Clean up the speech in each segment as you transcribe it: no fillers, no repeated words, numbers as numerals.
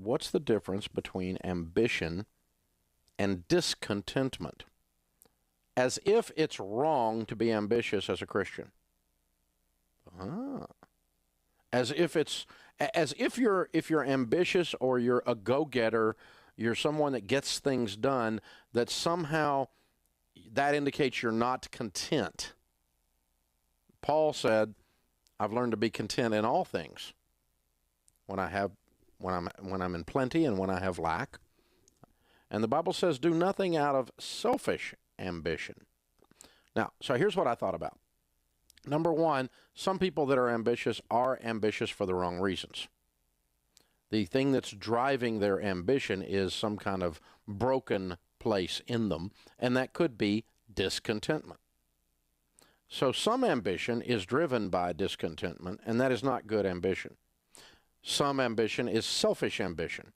What's the difference between ambition and discontentment? As if it's wrong to be ambitious as a Christian. Ah. As if you're ambitious or you're a go-getter, you're someone that gets things done, that somehow that indicates you're not content. Paul said, I've learned to be content in all things. When I'm in plenty and when I have lack. And the Bible says, do nothing out of selfish ambition. Now, so here's what I thought about. Number one, some people that are ambitious for the wrong reasons. The thing that's driving their ambition is some kind of broken place in them, and that could be discontentment. So some ambition is driven by discontentment, and that is not good ambition. Some ambition is selfish ambition.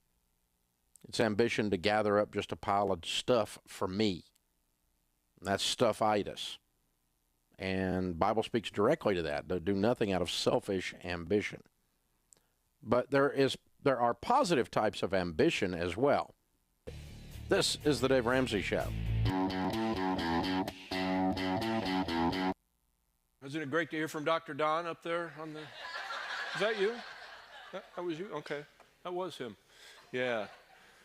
It's ambition to gather up just a pile of stuff for me. That's stuffitis. And the Bible speaks directly to that. Do nothing out of selfish ambition. But there are positive types of ambition as well. This is the Dave Ramsey Show. Isn't it great to hear from Dr. Don up there on the... Is that you? That was you? Okay. That was him. Yeah.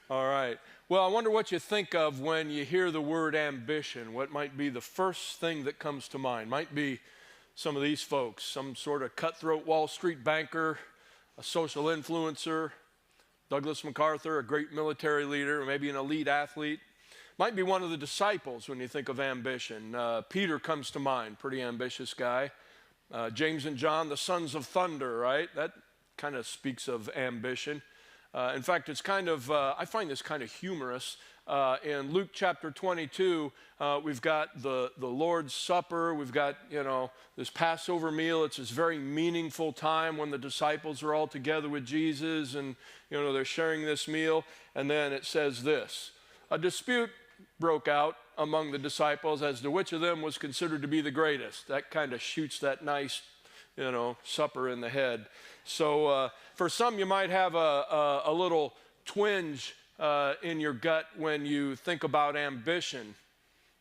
All right. Well, I wonder what you think of when you hear the word ambition. What might be the first thing that comes to mind? Might be some of these folks, some sort of cutthroat Wall Street banker, a social influencer, Douglas MacArthur, a great military leader, or maybe an elite athlete. Might be one of the disciples when you think of ambition. Peter comes to mind, pretty ambitious guy. James and John, the sons of thunder, right? That kind of speaks of ambition. In fact, it's kind of, I find this kind of humorous. In Luke chapter 22, we've got the Lord's Supper. We've got, this Passover meal. It's this very meaningful time when the disciples are all together with Jesus and, they're sharing this meal. And then it says this, a dispute broke out among the disciples as to which of them was considered to be the greatest. That kind of shoots that nice, supper in the head. So for some, you might have a little twinge in your gut when you think about ambition,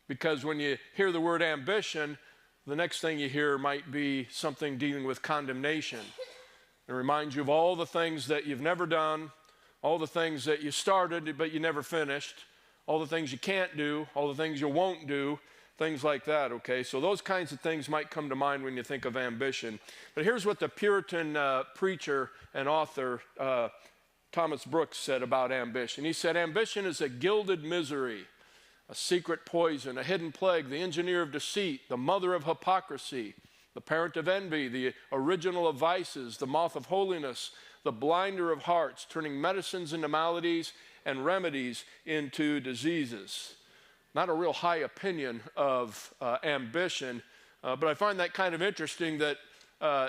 because when you hear the word ambition, the next thing you hear might be something dealing with condemnation. It reminds you of all the things that you've never done, all the things that you started but you never finished, all the things you can't do, all the things you won't do, things like that, okay? So those kinds of things might come to mind when you think of ambition. But here's what the Puritan preacher and author Thomas Brooks said about ambition. He said, ambition is a gilded misery, a secret poison, a hidden plague, the engineer of deceit, the mother of hypocrisy, the parent of envy, the original of vices, the moth of holiness, the blinder of hearts, turning medicines into maladies and remedies into diseases. Not a real high opinion of ambition, but I find that kind of interesting that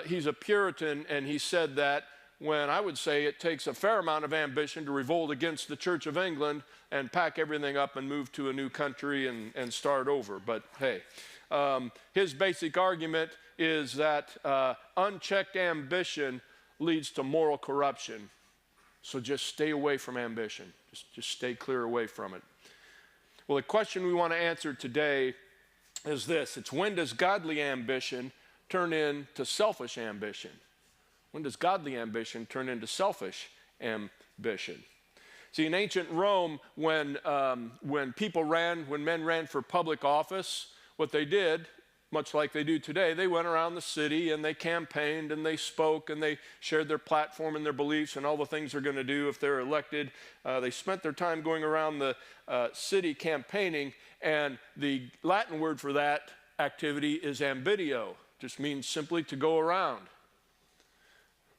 he's a Puritan, and he said that when I would say it takes a fair amount of ambition to revolt against the Church of England and pack everything up and move to a new country and start over. But hey, his basic argument is that unchecked ambition leads to moral corruption. So just stay away from ambition. Just stay clear away from it. Well, the question we want to answer today is this. It's, when does godly ambition turn into selfish ambition? When does godly ambition turn into selfish ambition? See, in ancient Rome, when men ran for public office, what they did, much like they do today, they went around the city and they campaigned and they spoke and they shared their platform and their beliefs and all the things they're going to do if they're elected. They spent their time going around the city campaigning, and the Latin word for that activity is ambitio, just means simply to go around.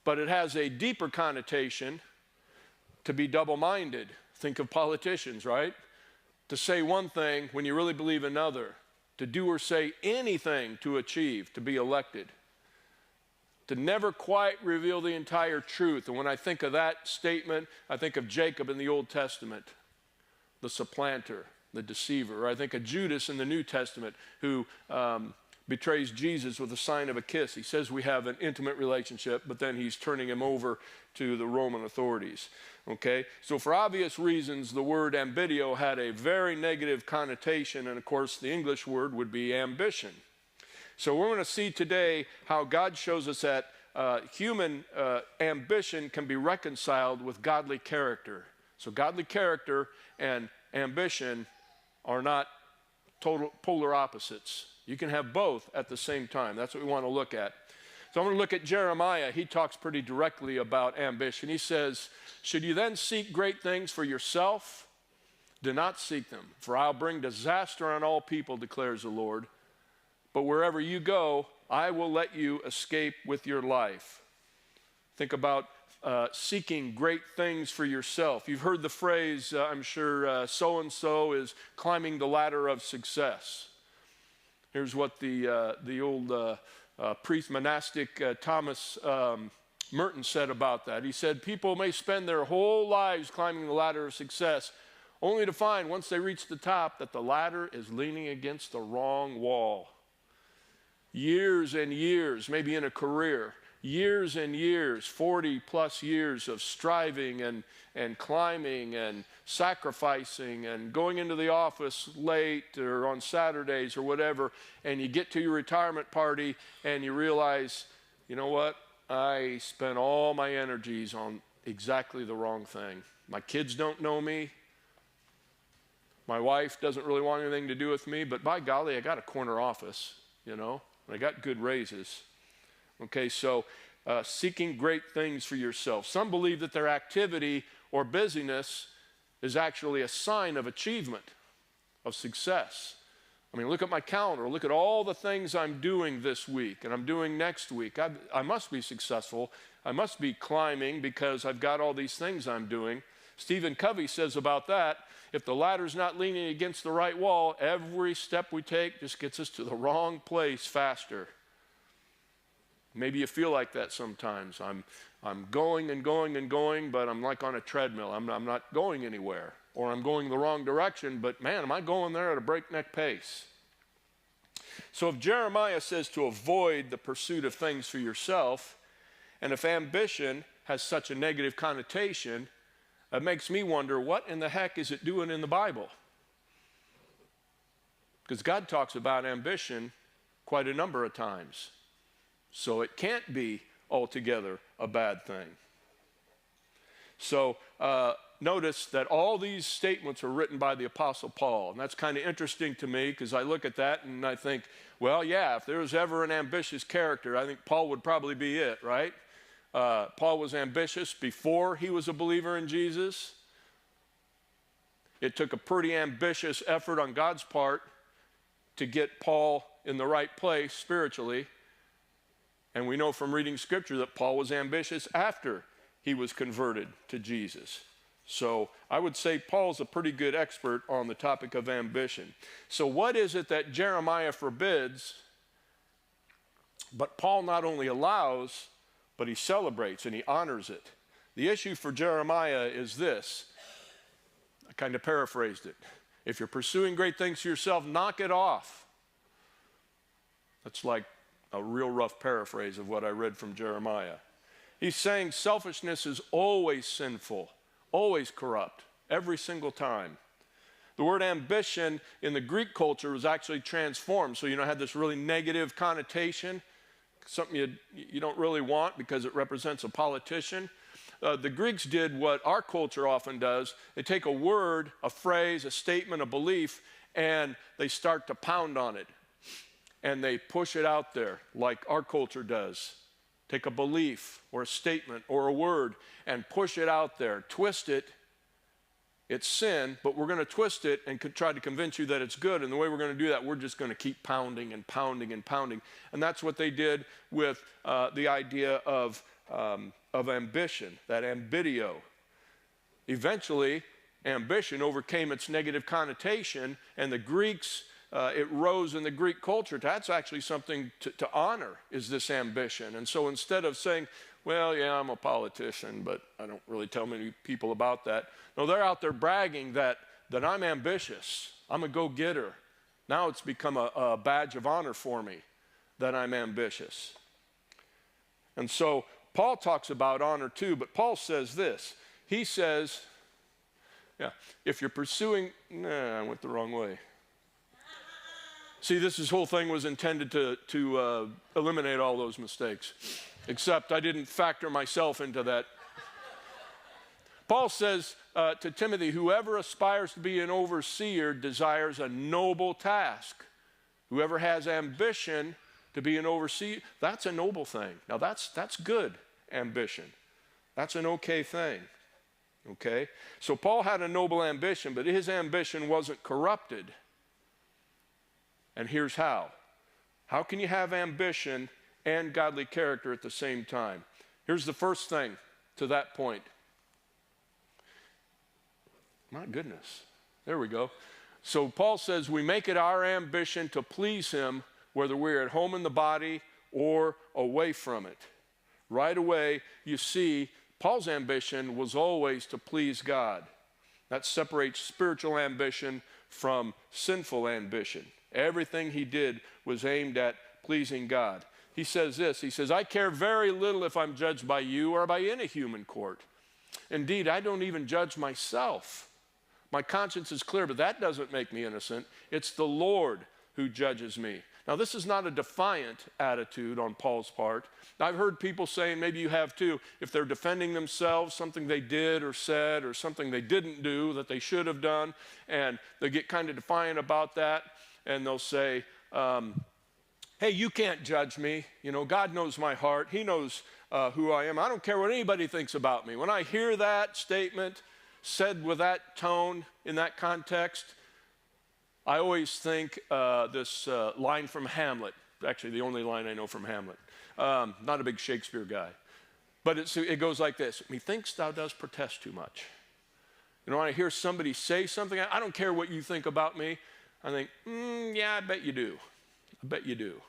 But it has a deeper connotation to be double-minded. Think of politicians, right? To say one thing when you really believe another. To do or say anything to achieve, to be elected. To never quite reveal the entire truth. And when I think of that statement, I think of Jacob in the Old Testament, the supplanter, the deceiver. Or I think of Judas in the New Testament, who betrays Jesus with a sign of a kiss. He says we have an intimate relationship, but then he's turning him over to the Roman authorities. Okay, so for obvious reasons, the word ambitio had a very negative connotation, and of course the English word would be ambition. So we're going to see today how God shows us that human ambition can be reconciled with godly character. So godly character and ambition are not total polar opposites. You can have both at the same time. That's what we want to look at. So I'm going to look at Jeremiah. He talks pretty directly about ambition. He says, should you then seek great things for yourself? Do not seek them, for I'll bring disaster on all people, declares the Lord. But wherever you go, I will let you escape with your life. Think about seeking great things for yourself. You've heard the phrase, I'm sure, so-and-so is climbing the ladder of success. Here's what the old priest monastic Thomas Merton said about that. He said, people may spend their whole lives climbing the ladder of success, only to find once they reach the top that the ladder is leaning against the wrong wall. Years and years, maybe in a career, years and years, 40 plus years of striving and climbing and sacrificing and going into the office late or on Saturdays or whatever, and you get to your retirement party and you realize, you know what, I spent all my energies on exactly the wrong thing. My kids don't know me. My wife doesn't really want anything to do with me, but by golly, I got a corner office, you know, and I got good raises. Okay, so seeking great things for yourself. Some believe that their activity or busyness is actually a sign of achievement, of success. I mean, look at my calendar. Look at all the things I'm doing this week and I'm doing next week. I must be successful. I must be climbing because I've got all these things I'm doing. Stephen Covey says about that, if the ladder's not leaning against the right wall, every step we take just gets us to the wrong place faster. Maybe you feel like that sometimes. I'm going and going and going, but I'm like on a treadmill. I'm not going anywhere. Or I'm going the wrong direction, but man, am I going there at a breakneck pace? So if Jeremiah says to avoid the pursuit of things for yourself, and if ambition has such a negative connotation, it makes me wonder, what in the heck is it doing in the Bible? Because God talks about ambition quite a number of times. So it can't be altogether a bad thing. So notice that all these statements are written by the Apostle Paul. And that's kind of interesting to me because I look at that and I think, well, yeah, if there was ever an ambitious character, I think Paul would probably be it, right? Paul was ambitious before he was a believer in Jesus. It took a pretty ambitious effort on God's part to get Paul in the right place spiritually. And we know from reading Scripture that Paul was ambitious after he was converted to Jesus. So I would say Paul's a pretty good expert on the topic of ambition. So what is it that Jeremiah forbids, but Paul not only allows, but he celebrates and he honors it? The issue for Jeremiah is this. I kind of paraphrased it. If you're pursuing great things for yourself, knock it off. That's like a real rough paraphrase of what I read from Jeremiah. He's saying selfishness is always sinful, always corrupt, every single time. The word ambition in the Greek culture was actually transformed. So, it had this really negative connotation, something you don't really want because it represents a politician. The Greeks did what our culture often does. They take a word, a phrase, a statement, a belief, and they start to pound on it. And they push it out there like our culture does. Take a belief or a statement or a word and push it out there. Twist it. It's sin, but we're going to twist it and try to convince you that it's good. And the way we're going to do that, we're just going to keep pounding and pounding and pounding. And that's what they did with the idea of ambition, that ambitio. Eventually, ambition overcame its negative connotation, and the Greeks, it rose in the Greek culture. That's actually something to honor, is this ambition. And so instead of saying, well, yeah, I'm a politician, but I don't really tell many people about that. No, they're out there bragging that I'm ambitious. I'm a go-getter. Now it's become a badge of honor for me. that I'm ambitious. And so Paul talks about honor too, but Paul says this. He says, if you're pursuing, I went the wrong way. See, this whole thing was intended to eliminate all those mistakes, except I didn't factor myself into that. Paul says to Timothy, whoever aspires to be an overseer desires a noble task. Whoever has ambition to be an overseer, that's a noble thing. Now that's good ambition. That's an okay thing. Okay? So Paul had a noble ambition, but his ambition wasn't corrupted. And here's how. How can you have ambition and godly character at the same time? Here's the first thing to that point. My goodness. There we go. So Paul says we make it our ambition to please him, whether we're at home in the body or away from it. Right away, you see, Paul's ambition was always to please God. That separates spiritual ambition from sinful ambition. Everything he did was aimed at pleasing God. He says this, he says, I care very little if I'm judged by you or by any human court. Indeed, I don't even judge myself. My conscience is clear, but that doesn't make me innocent. It's the Lord who judges me. Now, this is not a defiant attitude on Paul's part. I've heard people saying, maybe you have too, if they're defending themselves, something they did or said or something they didn't do that they should have done, and they get kind of defiant about that, and they'll say, hey, you can't judge me. You know, God knows my heart. He knows who I am. I don't care what anybody thinks about me. When I hear that statement said with that tone in that context, I always think this line from Hamlet, actually the only line I know from Hamlet. Not a big Shakespeare guy. But it goes like this. Methinks thou dost protest too much. You know, when I hear somebody say something, I don't care what you think about me. I think, yeah, I bet you do. I bet you do.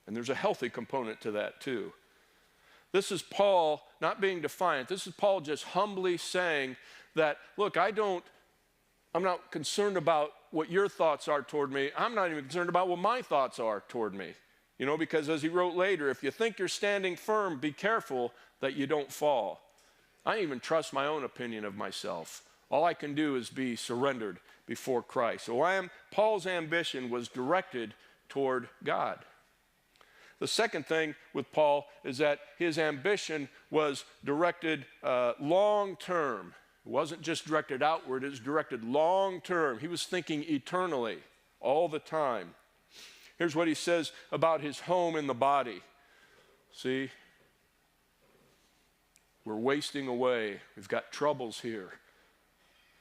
And there's a healthy component to that too. This is Paul not being defiant. This is Paul just humbly saying that, look, I'm not concerned about what your thoughts are toward me. I'm not even concerned about what my thoughts are toward me. You know, because as he wrote later, if you think you're standing firm, be careful that you don't fall. I don't even trust my own opinion of myself. All I can do is be surrendered before Christ. So Paul's ambition was directed toward God. The second thing with Paul is that his ambition was directed long term. It wasn't just directed outward, it was directed long term. He was thinking eternally, all the time. Here's what he says about his home in the body. See, we're wasting away. We've got troubles here.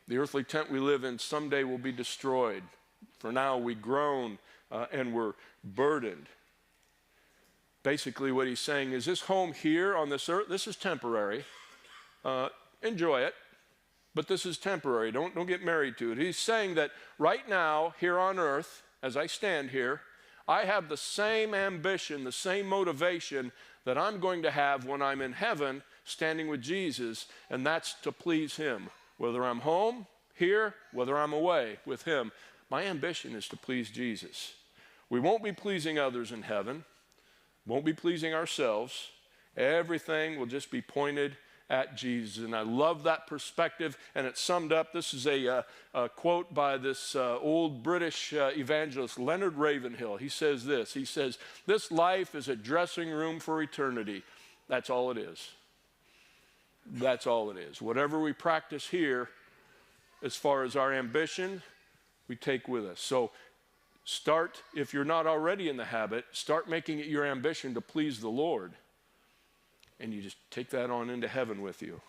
The earthly tent we live in someday will be destroyed. For now, we groan and we're burdened. Basically, what he's saying is this home here on this earth, this is temporary. Enjoy it, but this is temporary. Don't get married to it. He's saying that right now, here on earth, as I stand here, I have the same ambition, the same motivation that I'm going to have when I'm in heaven standing with Jesus, and that's to please him. Whether I'm home, here, whether I'm away with him, my ambition is to please Jesus. We won't be pleasing others in heaven, won't be pleasing ourselves. Everything will just be pointed at Jesus. And I love that perspective, and it's summed up. This is a quote by this old British evangelist, Leonard Ravenhill. He says this. He says, this life is a dressing room for eternity. That's all it is. That's all it is. Whatever we practice here, as far as our ambition, we take with us. So start, if you're not already in the habit, start making it your ambition to please the Lord. And you just take that on into heaven with you.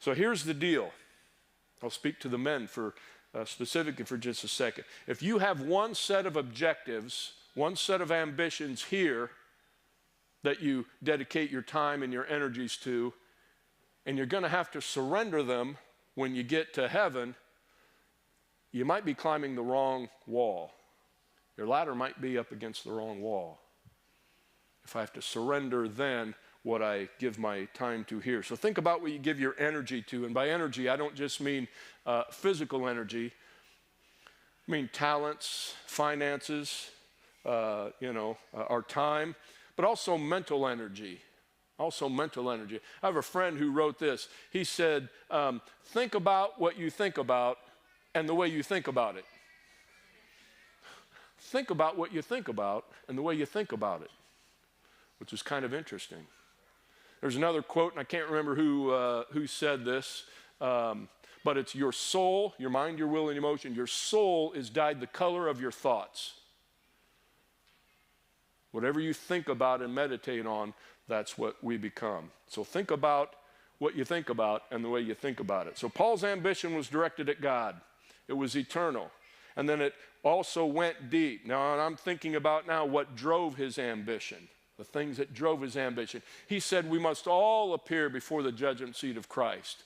So here's the deal. I'll speak to the men specifically for just a second. If you have one set of objectives, one set of ambitions here that you dedicate your time and your energies to, and you're going to have to surrender them when you get to heaven, you might be climbing the wrong wall. Your ladder might be up against the wrong wall. If I have to surrender then what I give my time to here. So think about what you give your energy to. And by energy, I don't just mean physical energy. I mean talents, finances, our time, but also mental energy. Also mental energy. I have a friend who wrote this. He said, think about what you think about and the way you think about it. Think about what you think about and the way you think about it, which is kind of interesting. There's another quote, and I can't remember who said this, but it's your soul, your mind, your will, and emotion. Your soul is dyed the color of your thoughts. Whatever you think about and meditate on, that's what we become. So think about what you think about and the way you think about it. So Paul's ambition was directed at God. It was eternal. And then it also went deep. Now, I'm thinking about now what drove his ambition, the things that drove his ambition. He said we must all appear before the judgment seat of Christ,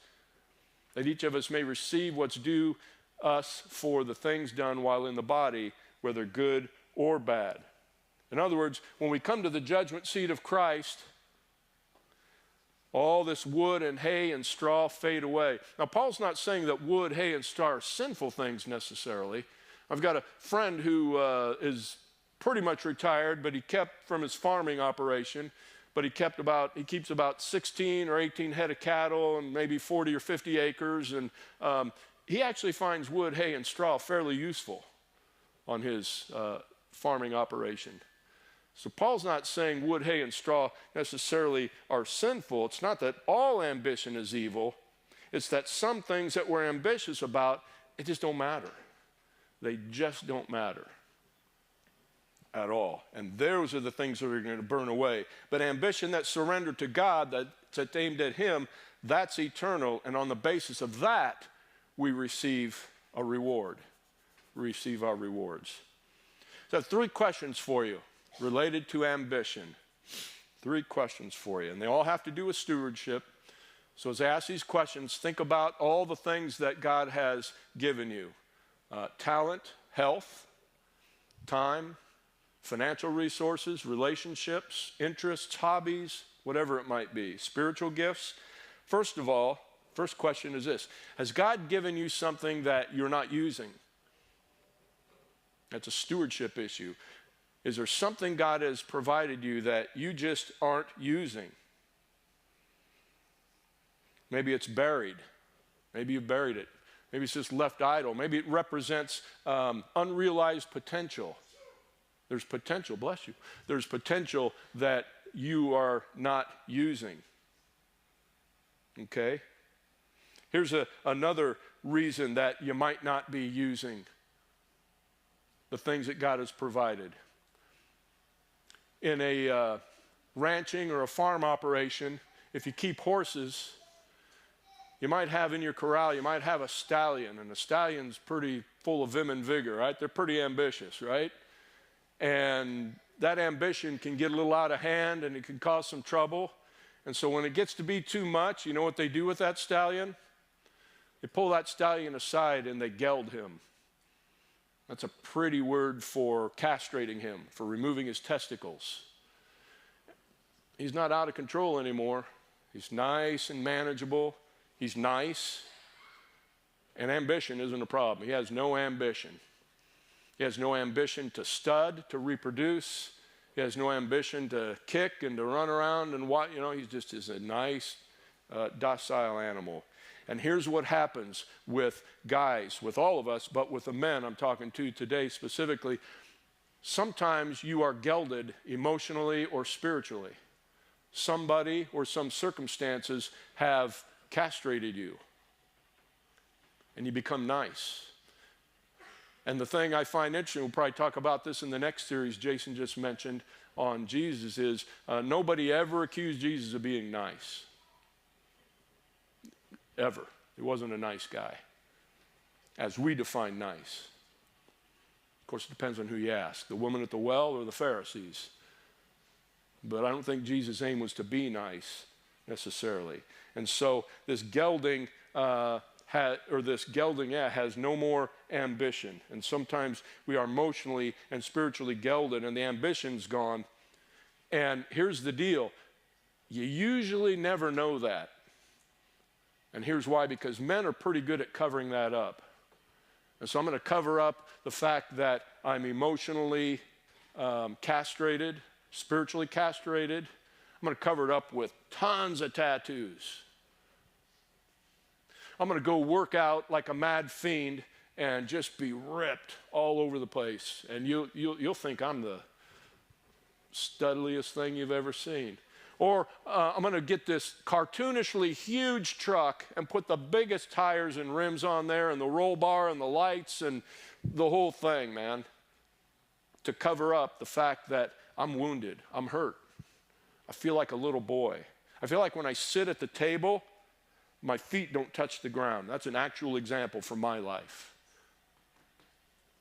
that each of us may receive what's due us for the things done while in the body, whether good or bad. In other words, when we come to the judgment seat of Christ, all this wood and hay and straw fade away. Now, Paul's not saying that wood, hay, and straw are sinful things necessarily. I've got a friend who is pretty much retired, but he kept from his farming operation, but he keeps about 16 or 18 head of cattle and maybe 40 or 50 acres, and he actually finds wood, hay, and straw fairly useful on his farming operation. So Paul's not saying wood, hay, and straw necessarily are sinful. It's not that all ambition is evil. It's that some things that we're ambitious about, it just don't matter. They just don't matter at all. And those are the things that are going to burn away. But ambition that's surrendered to God, that's aimed at him, that's eternal. And on the basis of that, we receive a reward. We receive our rewards. So I have 3 questions for you related to ambition. 3 questions for you. And they all have to do with stewardship. So as I ask these questions, think about all the things that God has given you. Talent, health, time, financial resources, relationships, interests, hobbies, whatever it might be, spiritual gifts. First of all, first question is this: has God given you something that you're not using? That's a stewardship issue. Is there something God has provided you that you just aren't using? Maybe it's buried. Maybe you buried it. Maybe it's just left idle. Maybe it represents unrealized potential. There's potential, bless you. There's potential that you are not using. Okay? Here's another reason that you might not be using the things that God has provided. In a ranching or a farm operation, if you keep horses, you might have in your corral, you might have a stallion, and a stallion's pretty full of vim and vigor, right? They're pretty ambitious, right? And that ambition can get a little out of hand and it can cause some trouble. And so when it gets to be too much, you know what they do with that stallion? They pull that stallion aside and they geld him. That's a pretty word for castrating him, for removing his testicles. He's not out of control anymore. He's nice and manageable. He's nice. And ambition isn't a problem. He has no ambition. He has no ambition to stud, to reproduce. He has no ambition to kick and to run around and what, he's just a nice, docile animal. And here's what happens with guys, with all of us, but with the men I'm talking to today specifically. Sometimes you are gelded emotionally or spiritually. Somebody or some circumstances have castrated you, and you become nice. And the thing I find interesting, we'll probably talk about this in the next series Jason just mentioned on Jesus, is nobody ever accused Jesus of being nice. Ever. He wasn't a nice guy, as we define nice. Of course, it depends on who you ask, the woman at the well or the Pharisees. But I don't think Jesus' aim was to be nice necessarily. And so this gelding has no more ambition. And sometimes we are emotionally and spiritually gelded and the ambition's gone. And here's the deal. You usually never know that. And here's why: because men are pretty good at covering that up. And so I'm going to cover up the fact that I'm emotionally castrated, spiritually castrated. I'm going to cover it up with tons of tattoos. I'm going to go work out like a mad fiend and just be ripped all over the place. And you'll think I'm the studliest thing you've ever seen. Or I'm going to get this cartoonishly huge truck and put the biggest tires and rims on there and the roll bar and the lights and the whole thing, man, to cover up the fact that I'm wounded, I'm hurt. I feel like a little boy. I feel like when I sit at the table, my feet don't touch the ground. That's an actual example from my life.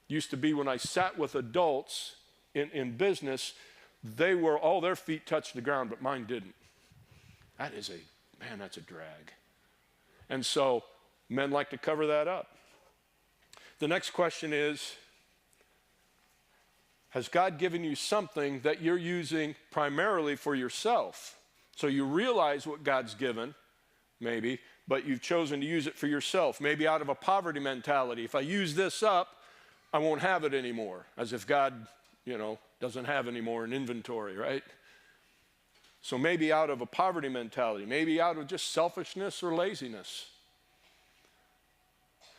Used to be when I sat with adults in business, all their feet touched the ground, but mine didn't. That's a drag. And so men like to cover that up. The next question is, has God given you something that you're using primarily for yourself? So you realize what God's given, maybe, but you've chosen to use it for yourself, maybe out of a poverty mentality. If I use this up, I won't have it anymore, as if God, doesn't have any more in inventory, right? So maybe out of a poverty mentality, maybe out of just selfishness or laziness.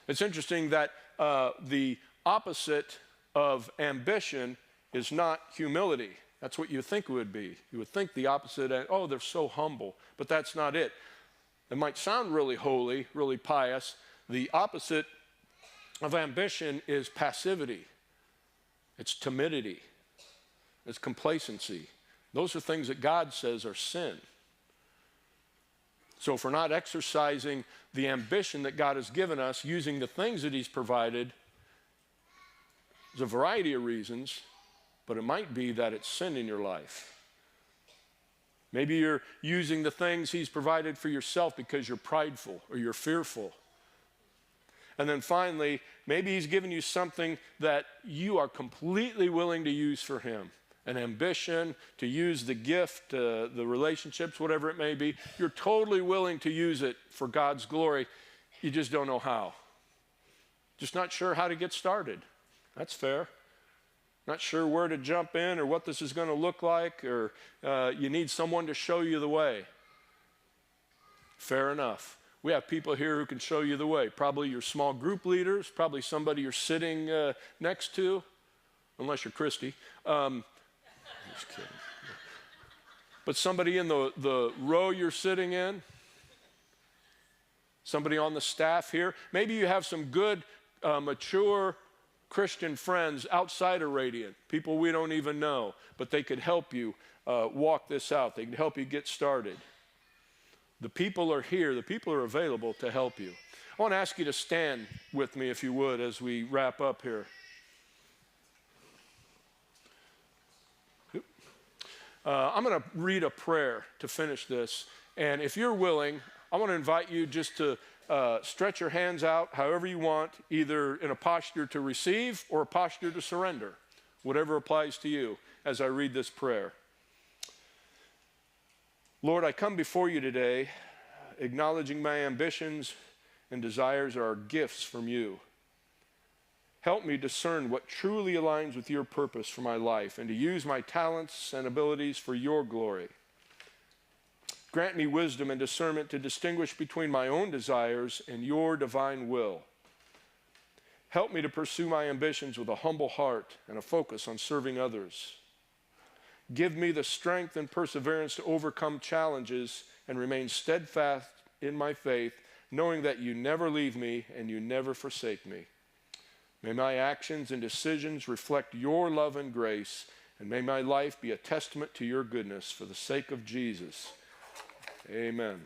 It's interesting that the opposite of ambition is not humility. That's what you think it would be. You would think the opposite, they're so humble, but that's not it. It might sound really holy, really pious. The opposite of ambition is passivity. It's timidity. It's complacency. Those are things that God says are sin. So if we're not exercising the ambition that God has given us, using the things that He's provided, there's a variety of reasons, but it might be that it's sin in your life. Maybe you're using the things He's provided for yourself because you're prideful or you're fearful. And then finally, maybe He's given you something that you are completely willing to use for Him. An ambition, to use the gift, the relationships, whatever it may be. You're totally willing to use it for God's glory. You just don't know how. Just not sure how to get started. That's fair. Not sure where to jump in or what this is going to look like, or you need someone to show you the way. Fair enough. We have people here who can show you the way. Probably your small group leaders, probably somebody you're sitting next to, unless you're Christy. Just kidding. But somebody in the row you're sitting in, somebody on the staff here. Maybe you have some good, mature Christian friends outside of Radiant, people we don't even know, but they could help you walk this out. They can help you get started. The people are here. The people are available to help you. I want to ask you to stand with me, if you would, as we wrap up here. I'm going to read a prayer to finish this. And if you're willing, I want to invite you just to stretch your hands out however you want, either in a posture to receive or a posture to surrender, whatever applies to you as I read this prayer. Lord, I come before you today acknowledging my ambitions and desires are gifts from you. Help me discern what truly aligns with your purpose for my life and to use my talents and abilities for your glory. Grant me wisdom and discernment to distinguish between my own desires and your divine will. Help me to pursue my ambitions with a humble heart and a focus on serving others. Give me the strength and perseverance to overcome challenges and remain steadfast in my faith, knowing that you never leave me and you never forsake me. May my actions and decisions reflect your love and grace, and may my life be a testament to your goodness for the sake of Jesus. Amen.